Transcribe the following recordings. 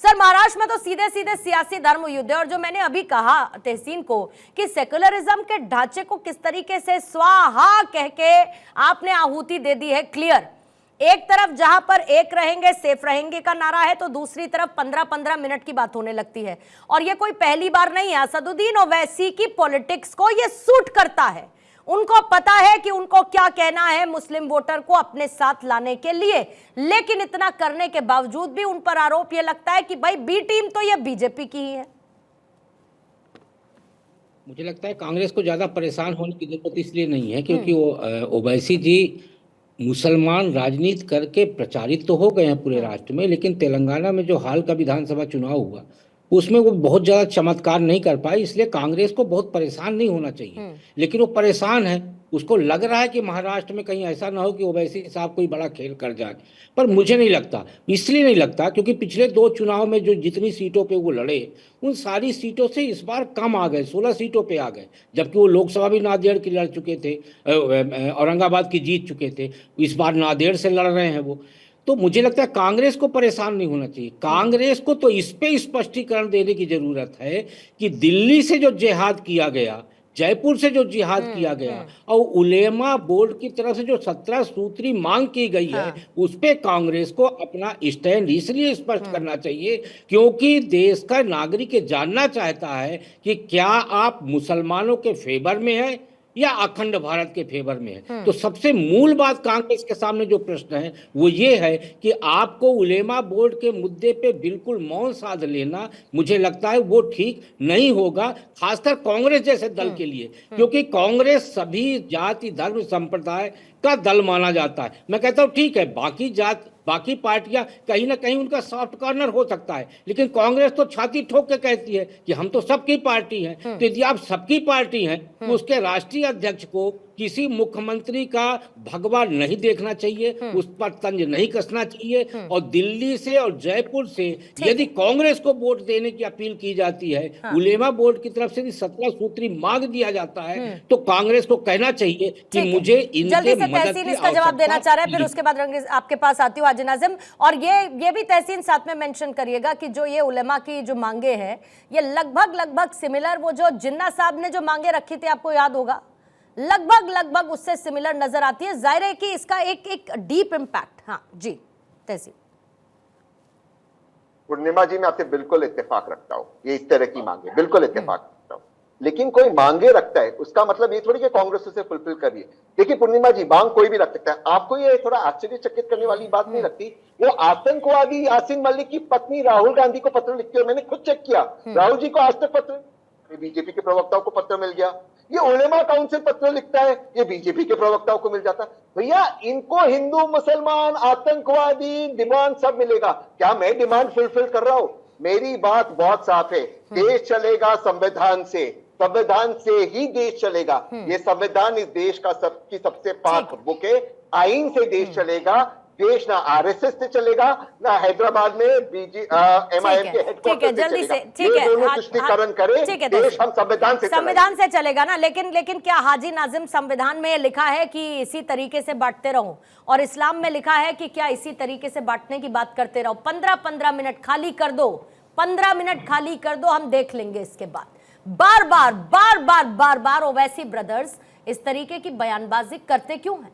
Sir Maharashtra में तो सीधे सीधे सियासी धर्म युद्ध है, और जो मैंने अभी कहा तहसीन को कि सेकुलरिज्म के ढांचे को किस तरीके से स्वाहा कह के आपने आहुति दे दी है, क्लियर। एक तरफ जहां पर एक रहेंगे सेफ रहेंगे का नारा है, तो दूसरी तरफ 15-15 मिनट की बात होने लगती है। और ये कोई पहली बार नहीं है, असदुद्दीन ओवैसी की पॉलिटिक्स को ये सूट करता है। उनको पता है कि उनको क्या कहना है मुस्लिम वोटर को अपने साथ लाने के लिए, लेकिन इतना करने के बावजूद भी उन पर आरोप ये लगता है कि भाई बी टीम तो ये बीजेपी की ही है। मुझे लगता है कांग्रेस को ज्यादा परेशान होने की जरूरत इसलिए नहीं है क्योंकि वो ओवैसी जी मुसलमान राजनीति करके प्रचारित तो हो गए हैं पूरे राष्ट्र में, लेकिन तेलंगाना में जो हाल का विधानसभा चुनाव हुआ उसमें वो बहुत ज्यादा चमत्कार नहीं कर पाए, इसलिए कांग्रेस को बहुत परेशान नहीं होना चाहिए। लेकिन वो परेशान है, उसको लग रहा है कि महाराष्ट्र में कहीं ऐसा ना हो कि ओवैसी साहब कोई बड़ा खेल कर जाए, पर मुझे नहीं लगता। इसलिए नहीं लगता क्योंकि पिछले 2 चुनाव में जो जितनी सीटों पे वो लड़े उन सारी सीटों से इस बार कम आ गए, 16 सीटों पे आ गए, जबकि वो लोकसभा भी नांदेड़ की लड़ चुके थे, औरंगाबाद की जीत चुके थे, इस बार नांदेड़ से लड़ रहे हैं वो। तो मुझे लगता है कांग्रेस को परेशान नहीं होना चाहिए। कांग्रेस को तो इस पे स्पष्टीकरण देने की जरूरत है कि दिल्ली से जो जिहाद किया गया, जयपुर से जो जिहाद किया गया और उलेमा बोर्ड की तरफ से जो 17 सूत्री मांग की गई है, उस पे कांग्रेस को अपना स्टैंड इसलिए स्पष्ट करना चाहिए क्योंकि देश का नागरिक ये जानना चाहता है कि क्या आप मुसलमानों के फेवर में है या अखंड भारत के फेवर में है। तो सबसे मूल बात कांग्रेस के सामने जो प्रश्न है वो ये है कि आपको उलेमा बोर्ड के मुद्दे पे बिल्कुल मौन साध लेना, मुझे लगता है वो ठीक नहीं होगा, खासकर कांग्रेस जैसे दल के लिए, क्योंकि कांग्रेस सभी जाति धर्म संप्रदाय का दल माना जाता है। मैं कहता हूँ ठीक है, बाकी पार्टियां कहीं ना कहीं उनका सॉफ्ट कॉर्नर हो सकता है, लेकिन कांग्रेस तो छाती ठोक के कहती है कि हम तो सबकी पार्टी हैं। तो यदि आप सबकी पार्टी हैं तो उसके राष्ट्रीय अध्यक्ष को किसी मुख्यमंत्री का भगवा नहीं देखना चाहिए, उस पर तंज नहीं कसना चाहिए। और दिल्ली से और जयपुर से यदि कांग्रेस को वोट देने की अपील की जाती है, उलेमा बोर्ड की तरफ से 17 सूत्री मांग दिया जाता है, तो कांग्रेस को कहना चाहिए कि मुझे इनके मदद की इसका जवाब देना चाह रहे हैं, फिर उसके बाद आपके पास आती हूँ हाजी नाजिम। और ये भी तहसीन साथ में मेंशन करिएगा कि जो ये उलेमा की जो मांगे हैं ये लगभग सिमिलर, वो जो जिन्ना साहब ने जो मांगे रखी थी आपको याद होगा, लगभग उससे सिमिलर नजर आती है। जाहिर है कि इसका एक डीप इंपैक्ट। हाँ जी तहसीन। पूर्णिमा जी मैं आपसे बिल्कुल इत्तेफाक रखता हूँ, ये इस तरह की मांगे बिल्कुल इत्तेफाक रखता हूँ, लेकिन कोई मांगे रखता है उसका मतलब ये थोड़ी कि कांग्रेस उसे फुलफिल कर रही है। देखिए पूर्णिमा जी, मांग कोई भी रख सकता है, आपको ये थोड़ा आश्चर्यचकित करने वाली बात नहीं लगती? वो आतंकवादी यासीन मलिक की पत्नी राहुल गांधी को पत्र लिखती है, मैंने खुद चेक किया, राहुल जी को आज तक पत्र, बीजेपी के प्रवक्ताओं को पत्र मिल गया, ये उलेमा काउंसिल पत्र लिखता है, ये बीजेपी के प्रवक्ताओं को मिल जाता है। भैया इनको हिंदू मुसलमान आतंकवादी डिमांड सब मिलेगा, क्या मैं डिमांड फुलफिल कर रहा हूं? मेरी बात बहुत साफ है, देश चलेगा संविधान से, संविधान से ही देश चलेगा। ये संविधान इस देश का सबसे पाक बुक है, आईन से देश चलेगा। देश ना आरएसएस से चलेगा ना हैदराबाद में एमआईएम के हेडक्वार्टर से चलेगा। ये दोनों तुष्टीकरण करें, देश हम संविधान से चलेगा ना। लेकिन क्या हाजी नाजिम संविधान में लिखा है कि इसी तरीके से बांटते रहो, और इस्लाम में लिखा है कि क्या इसी तरीके से बांटने की बात करते रहो? 15-15 मिनट खाली कर दो, 15 मिनट खाली कर दो, हम देख लेंगे इसके बाद। बार बार ओवैसी ब्रदर्स इस तरीके की बयानबाजी करते क्यों हैं?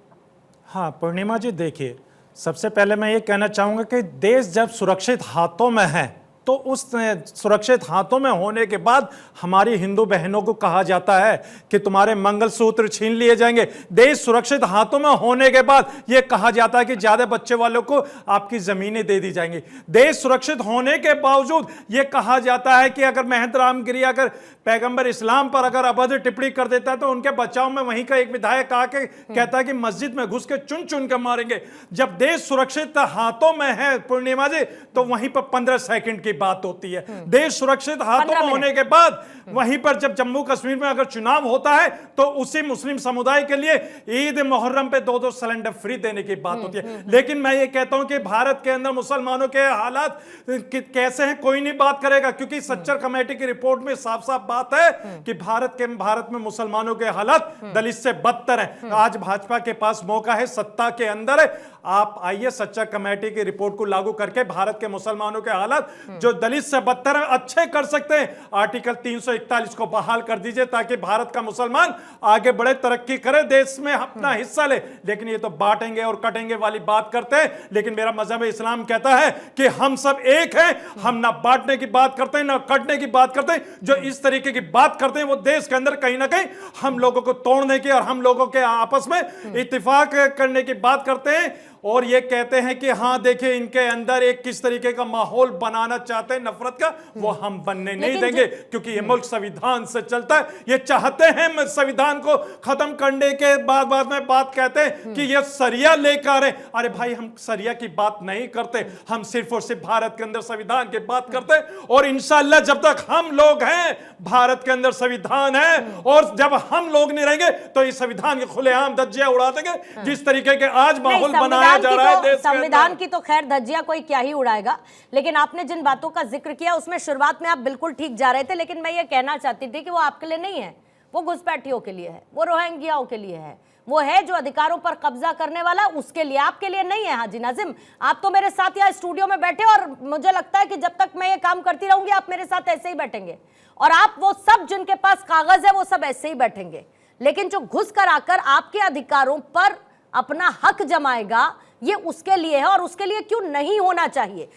हाँ पूर्णिमा जी, देखिए सबसे पहले मैं ये कहना चाहूँगा कि देश जब सुरक्षित हाथों में है तो उस सुरक्षित हाथों में होने के बाद हमारी हिंदू बहनों को कहा जाता है कि तुम्हारे मंगलसूत्र छीन लिए जाएंगे। देश सुरक्षित हाथों में होने के बाद यह कहा जाता है कि ज्यादा बच्चे वालों को आपकी जमीनें दे दी जाएंगी। देश सुरक्षित होने के बावजूद यह कहा जाता है कि अगर महंत रामगिरी अगर पैगंबर इस्लाम पर अगर अभद्र टिप्पणी कर देता है तो उनके बचाव में वहीं का एक विधायक आके कहता है कि मस्जिद में घुस के चुन चुन कर मारेंगे। जब देश सुरक्षित हाथों में है पूर्णिमा जी, तो वहीं पर 15 सेकंड की बात होती है। देश सुरक्षित हाथों में होने के बाद वहीं पर जब जम्मू कश्मीर में अगर चुनाव होता है तो उसी मुस्लिम समुदाय के लिए ईद मुहर्रम पे 2-2 सिलेंडर फ्री देने की बात होती है। लेकिन मैं ये कहता हूं कि भारत के अंदर मुसलमानों के हालात कैसे हैं कोई नहीं बात करेगा, क्योंकि सच्चर कमेटी की रिपोर्ट में साफ साफ बात है कि भारत में मुसलमानों के हालात दलित से बदतर हैं। आज भाजपा के पास मौका है, सत्ता के अंदर है, आप आइए सच्चर कमेटी की रिपोर्ट को लागू करके भारत के मुसलमानों के हालात जो दलित से बदतर है अच्छे कर सकते हैं। आर्टिकल 341 को बहाल कर दीजिए ताकि भारत का मुसलमान आगे बढ़े, तरक्की करे, देश में अपना हिस्सा ले। लेकिन ये तो बांटेंगे और कटेंगे वाली बात करते हैं। लेकिन मेरा मजहब इस्लाम कहता है कि हम सब एक हैं, हम ना बांटने की बात करते हैं ना कटने की बात करते हैं। जो इस तरीके की बात करते हैं वो देश के अंदर कहीं ना कहीं हम लोगों को तोड़ने की और हम लोगों के आपस में इत्तेफाक करने की बात करते हैं। और ये कहते हैं कि हाँ देखिए इनके अंदर एक किस तरीके का माहौल बनाना चाहते हैं नफरत का, वो हम बनने नहीं देंगे, क्योंकि ये मुल्क संविधान से चलता है। ये चाहते हैं संविधान को खत्म करने के बाद में बात कहते हैं कि ये सरिया लेकर है। अरे भाई हम सरिया की बात नहीं करते, हम सिर्फ और सिर्फ भारत के अंदर संविधान की बात करते हैं। और इंशाल्लाह जब तक हम लोग हैं भारत के अंदर संविधान है, और जब हम लोग नहीं रहेंगे तो इस संविधान के खुलेआम धज्जियां उड़ा देंगे। जिस तरीके के आज माहौल बनाया जा रहा है देश के अंदर। संविधान की तो खैर धज्जियां कोई क्या ही उड़ाएगा। लेकिन आपने जिन बातों का जिक्र किया उसमें शुरुआत में आप बिल्कुल ठीक जा रहे थे, लेकिन मैं ये कहना चाहती थी कि वो आपके लिए नहीं है, वो घुसपैठियों के लिए है, वो रोहिंग्याओं के लिए है, वो है जो अधिकारों पर कब्जा करने वाला, उसके लिए, आपके लिए नहीं है। हाजी नाजिम, आप तो मेरे साथ यहाँ स्टूडियो में बैठे और मुझे लगता है कि जब तक मैं ये काम करती रहूंगी आप मेरे साथ ऐसे ही बैठेंगे, और आप वो सब जिनके पास कागज है वो सब ऐसे ही बैठेंगे। लेकिन जो घुस कर आकर आपके अधिकारों पर अपना हक जमाएगा ये उसके लिए है, और उसके लिए क्यों नहीं होना चाहिए।